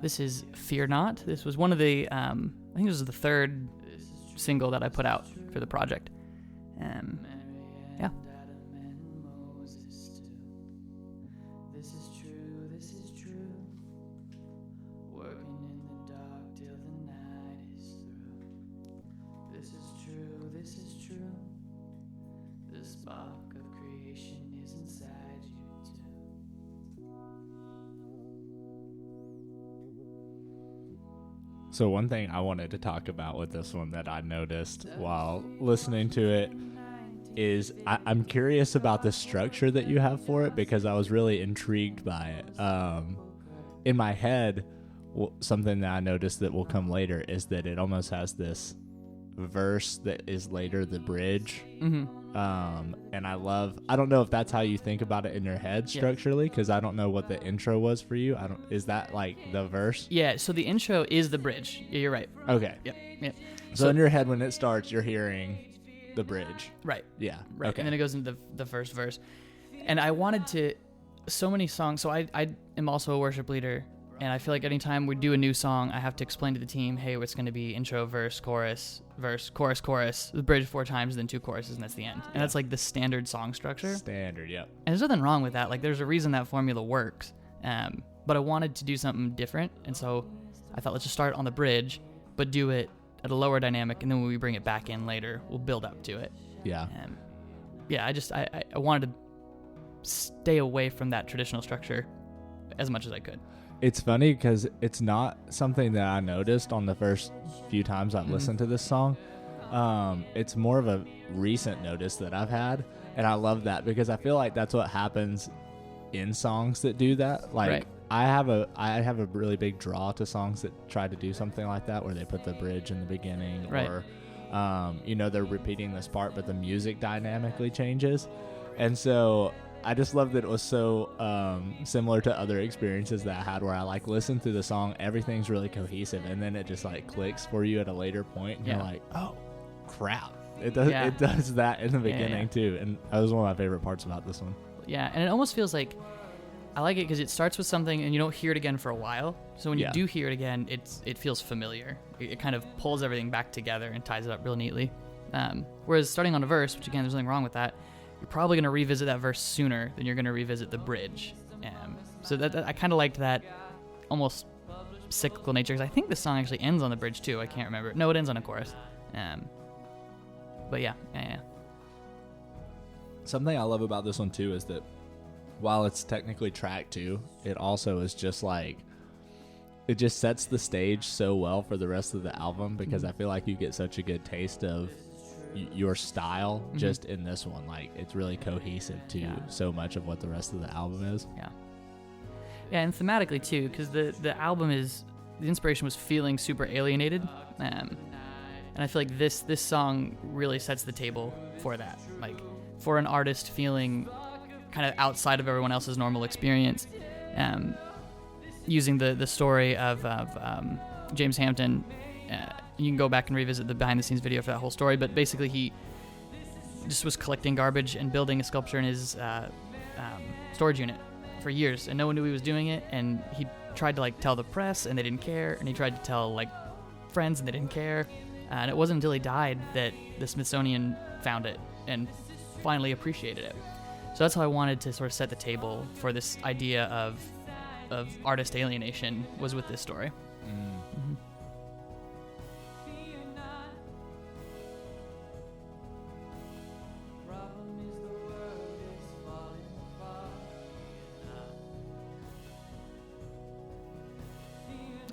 This is Fear Not. This was one of the, I think this was the third single that I put out for the project. Yeah. So one thing I wanted to talk about with this one that I noticed while listening to it is I'm curious about the structure that you have for it, because I was really intrigued by it. In my head, something that I noticed that will come later is that it almost has this verse that is later the bridge. And I don't know if that's how you think about it in your head structurally, because I don't know what the intro was for you. Is that like the verse? Yeah, so the intro is the bridge. Yeah, you're right. Okay. Yep. So in your head, when it starts, you're hearing the bridge. Right. Yeah. Right. Okay. And then it goes into the first verse. And I wanted to, so many songs. So I am also a worship leader, and I feel like anytime we do a new song, I have to explain to the team, hey, it's going to be intro, verse, chorus, the bridge 4 times, then 2 choruses, and that's the end. And that's like the standard song structure. Standard, yep. And there's nothing wrong with that. Like, there's a reason that formula works. But I wanted to do something different, and so I thought, let's just start on the bridge, but do it at a lower dynamic, and then when we bring it back in later, we'll build up to it. Yeah. I wanted to stay away from that traditional structure as much as I could. It's funny because it's not something that I noticed on the first few times I've listened to this song. It's more of a recent notice that I've had, and I love that because I feel like that's what happens in songs that do that. Like, right. I have a really big draw to songs that try to do something like that, where they put the bridge in the beginning, right. or they're repeating this part, but the music dynamically changes. And so I just love that it was so similar to other experiences that I had, where I like listen to the song, everything's really cohesive, and then it just like clicks for you at a later point, and you're like, oh crap, it does that in the beginning too. And that was one of my favorite parts about this one. Yeah, and it almost feels like I like it because it starts with something and you don't hear it again for a while. So when you do hear it again, it feels familiar. It kind of pulls everything back together and ties it up real neatly. Whereas starting on a verse, which again, there's nothing wrong with that, you're probably going to revisit that verse sooner than you're going to revisit the bridge. So that I kind of liked that almost cyclical nature, because I think the song actually ends on the bridge too. I can't remember. No, it ends on a chorus. But yeah. Something I love about this one too is that while it's technically track 2, it also is just like, it just sets the stage so well for the rest of the album, because I feel like you get such a good taste of your style just in this one. Like, it's really cohesive to so much of what the rest of the album is. Yeah, and thematically too, because the album is, the inspiration was feeling super alienated, and I feel like this song really sets the table for that. Like, for an artist feeling kind of outside of everyone else's normal experience, using the story of James Hampton. You can go back and revisit the behind-the-scenes video for that whole story, but basically he just was collecting garbage and building a sculpture in his storage unit for years, and no one knew he was doing it, and he tried to like tell the press, and they didn't care, and he tried to tell like friends, and they didn't care, and it wasn't until he died that the Smithsonian found it and finally appreciated it. So that's how I wanted to sort of set the table for this idea of artist alienation, was with this story.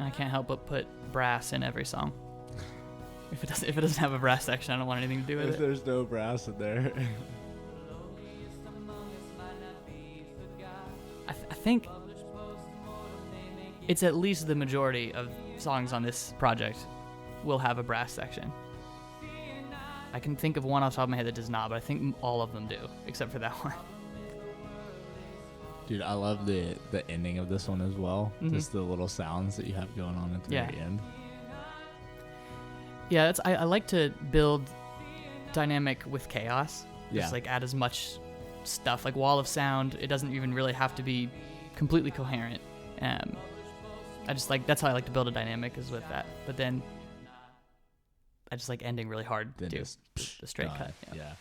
I can't help but put brass in every song. If it doesn't have a brass section, I don't want anything to do with it. There's no brass in there. I think it's at least the majority of songs on this project will have a brass section. I can think of one off the top of my head that does not, but I think all of them do, except for that one. Dude, I love the ending of this one as well. Just the little sounds that you have going on at the very end. Yeah, I like to build dynamic with chaos. Just like add as much stuff, like wall of sound. It doesn't even really have to be completely coherent. I just like, that's how I like to build a dynamic, is with that. But then I just like ending really hard Then too. just, The straight done. cut. Yeah.